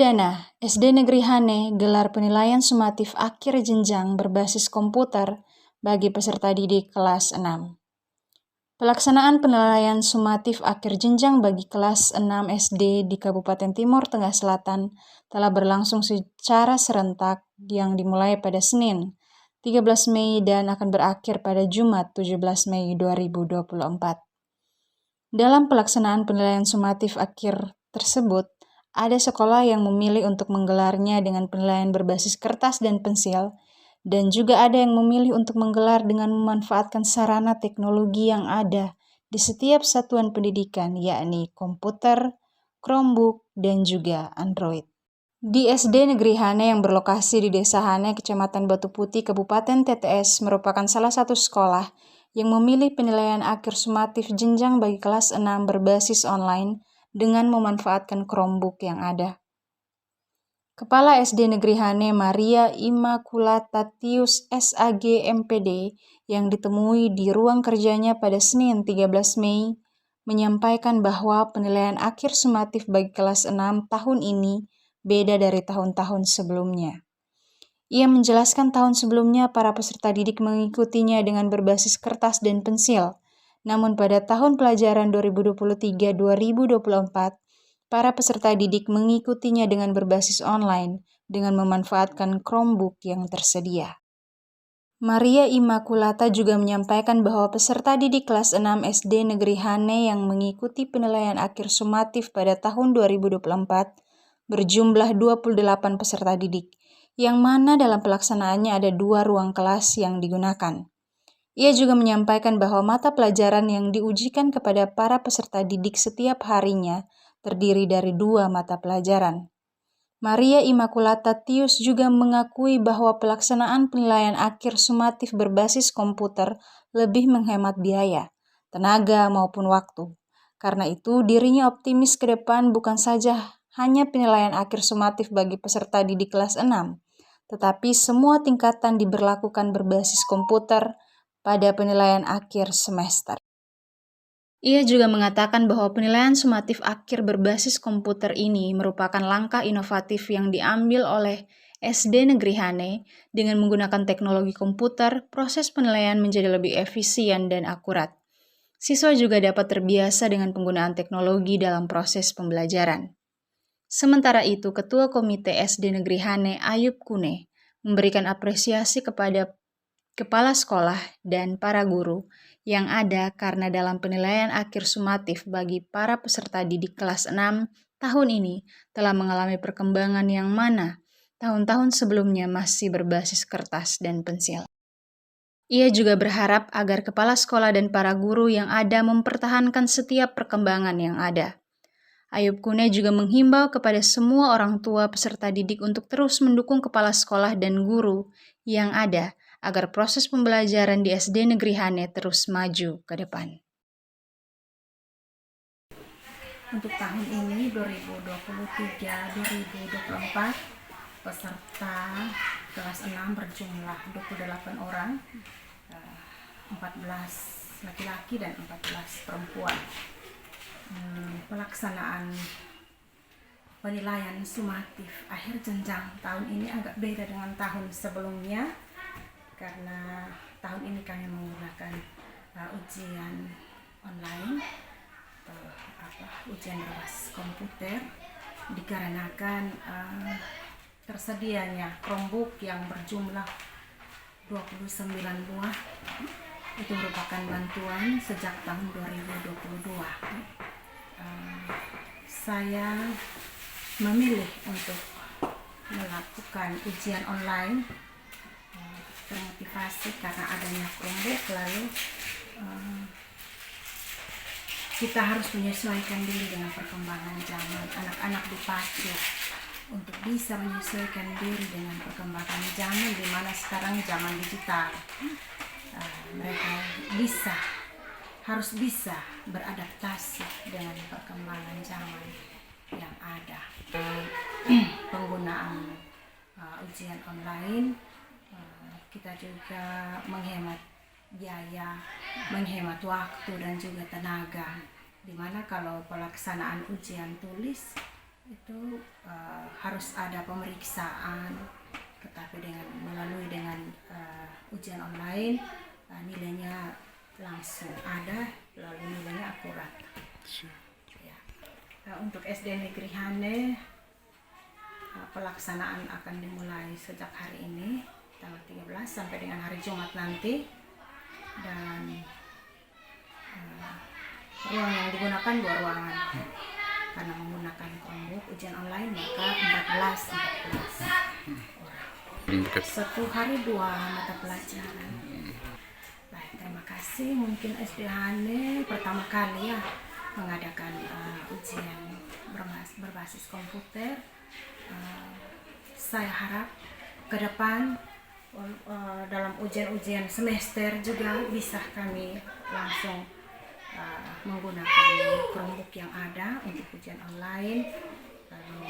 Pradana, SD Negeri Hane gelar penilaian sumatif akhir jenjang berbasis komputer bagi peserta didik kelas 6. Pelaksanaan penilaian sumatif akhir jenjang bagi kelas 6 SD di Kabupaten Timur Tengah Selatan telah berlangsung secara serentak yang dimulai pada Senin 13 Mei dan akan berakhir pada Jumat 17 Mei 2024. Dalam pelaksanaan penilaian sumatif akhir tersebut, ada sekolah yang memilih untuk menggelarnya dengan penilaian berbasis kertas dan pensil, dan juga ada yang memilih untuk menggelar dengan memanfaatkan sarana teknologi yang ada di setiap satuan pendidikan, yakni komputer, Chromebook, dan juga Android. Di SD Negeri Hane yang berlokasi di Desa Hane, Kecamatan Batu Putih, Kabupaten TTS, merupakan salah satu sekolah yang memilih penilaian akhir sumatif jenjang bagi kelas 6 berbasis online dengan memanfaatkan Chromebook yang ada. Kepala SD Negeri Hane Maria Immaculata Tius SAG MPD yang ditemui di ruang kerjanya pada Senin 13 Mei menyampaikan bahwa penilaian akhir sumatif bagi kelas 6 tahun ini beda dari tahun-tahun sebelumnya. Ia menjelaskan tahun sebelumnya para peserta didik mengikutinya dengan berbasis kertas dan pensil. Namun pada tahun pelajaran 2023-2024, para peserta didik mengikutinya dengan berbasis online dengan memanfaatkan Chromebook yang tersedia. Maria Immaculata juga menyampaikan bahwa peserta didik kelas 6 SD Negeri Hane yang mengikuti penilaian akhir sumatif pada tahun 2024 berjumlah 28 peserta didik, yang mana dalam pelaksanaannya ada 2 ruang kelas yang digunakan. Ia juga menyampaikan bahwa mata pelajaran yang diujikan kepada para peserta didik setiap harinya terdiri dari 2 mata pelajaran. Maria Immaculata Tius juga mengakui bahwa pelaksanaan penilaian akhir sumatif berbasis komputer lebih menghemat biaya, tenaga maupun waktu. Karena itu, dirinya optimis ke depan bukan saja hanya penilaian akhir sumatif bagi peserta didik kelas 6, tetapi semua tingkatan diberlakukan berbasis komputer pada penilaian akhir semester. Ia juga mengatakan bahwa penilaian sumatif akhir berbasis komputer ini merupakan langkah inovatif yang diambil oleh SD Negeri Hane. Dengan menggunakan teknologi komputer, proses penilaian menjadi lebih efisien dan akurat. Siswa juga dapat terbiasa dengan penggunaan teknologi dalam proses pembelajaran. Sementara itu, Ketua Komite SD Negeri Hane Ayub Kune memberikan apresiasi kepada kepala sekolah dan para guru yang ada karena dalam penilaian akhir sumatif bagi para peserta didik kelas 6 tahun ini telah mengalami perkembangan yang mana tahun-tahun sebelumnya masih berbasis kertas dan pensil. Ia juga berharap agar kepala sekolah dan para guru yang ada mempertahankan setiap perkembangan yang ada. Ayub Kune juga menghimbau kepada semua orang tua peserta didik untuk terus mendukung kepala sekolah dan guru yang ada agar proses pembelajaran di SD Negeri Hane terus maju ke depan. Untuk tahun ini 2023-2024 peserta kelas 6 berjumlah 28 orang, 14 laki-laki dan 14 perempuan. Pelaksanaan penilaian sumatif akhir jenjang tahun ini agak beda dengan tahun sebelumnya karena tahun ini kami menggunakan ujian online ujian berbasis komputer dikarenakan tersedianya Chromebook yang berjumlah 29 buah itu merupakan bantuan sejak tahun 2022. Saya memilih untuk melakukan ujian online termotivasi karena adanya Chromebook, lalu kita harus menyesuaikan diri dengan perkembangan zaman. Anak-anak dipacu untuk bisa menyesuaikan diri dengan perkembangan zaman di mana sekarang zaman digital. Mereka harus bisa beradaptasi dengan perkembangan zaman yang ada. Penggunaan ujian online kita juga menghemat biaya, menghemat waktu dan juga tenaga. Dimana kalau pelaksanaan ujian tulis itu harus ada pemeriksaan, tetapi melalui ujian online nilainya langsung ada, lalu nilainya akurat. Ya. Untuk SD Negeri Hane pelaksanaan akan dimulai sejak hari ini tanggal 13 sampai dengan hari Jumat nanti, dan ruang yang digunakan 2 ruangan. Karena menggunakan Chromebook ujian online maka 14 orang. Satu hari 2 mata pelajaran. Baik, terima kasih. Mungkin SD Hane pertama kali ya mengadakan ujian berbasis komputer. Saya harap ke depan dalam ujian-ujian semester juga bisa kami langsung menggunakan Chromebook yang ada untuk ujian online. Lalu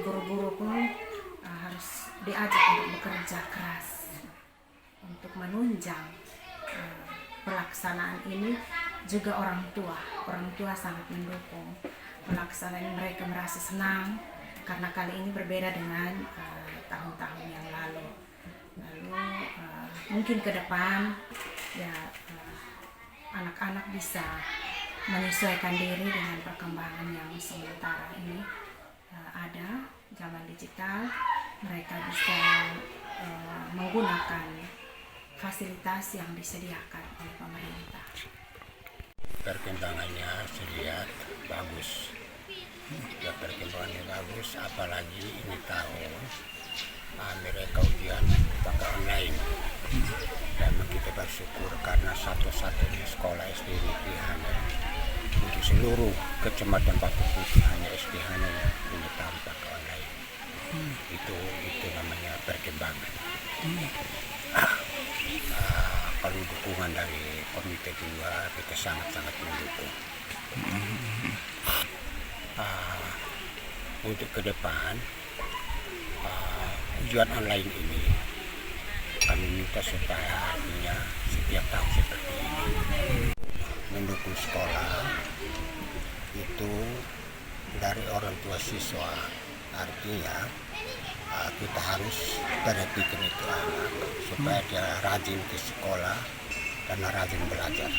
guru-guru pun harus diajak untuk bekerja keras untuk menunjang pelaksanaan ini. Juga orang tua sangat mendukung pelaksanaan. Mereka merasa senang karena kali ini berbeda dengan tahun-tahun yang lalu. Lalu mungkin ke depan ya anak-anak bisa menyesuaikan diri dengan perkembangan yang sementara ini ada zaman digital. Mereka bisa menggunakan fasilitas yang disediakan oleh pemerintah. Perkembangannya saya lihat bagus. Ya, perkembangannya bagus, apalagi ini tahun mereka ujian pakai online. Dan kita bersyukur karena satu-satunya sekolah SD Negeri Hane untuk seluruh kecamatan Batu Putih hanya SD Hane punya tahun pakai online. Itu namanya perkembangan. Kalau dukungan dari komite 2 kita sangat-sangat mendukung. Untuk ke depan ujian online ini kami minta supaya artinya setiap tahun seperti ini mendukung sekolah itu dari orang tua siswa. Artinya kita harus perhatikan itu anak supaya dia rajin ke sekolah dan rajin belajar.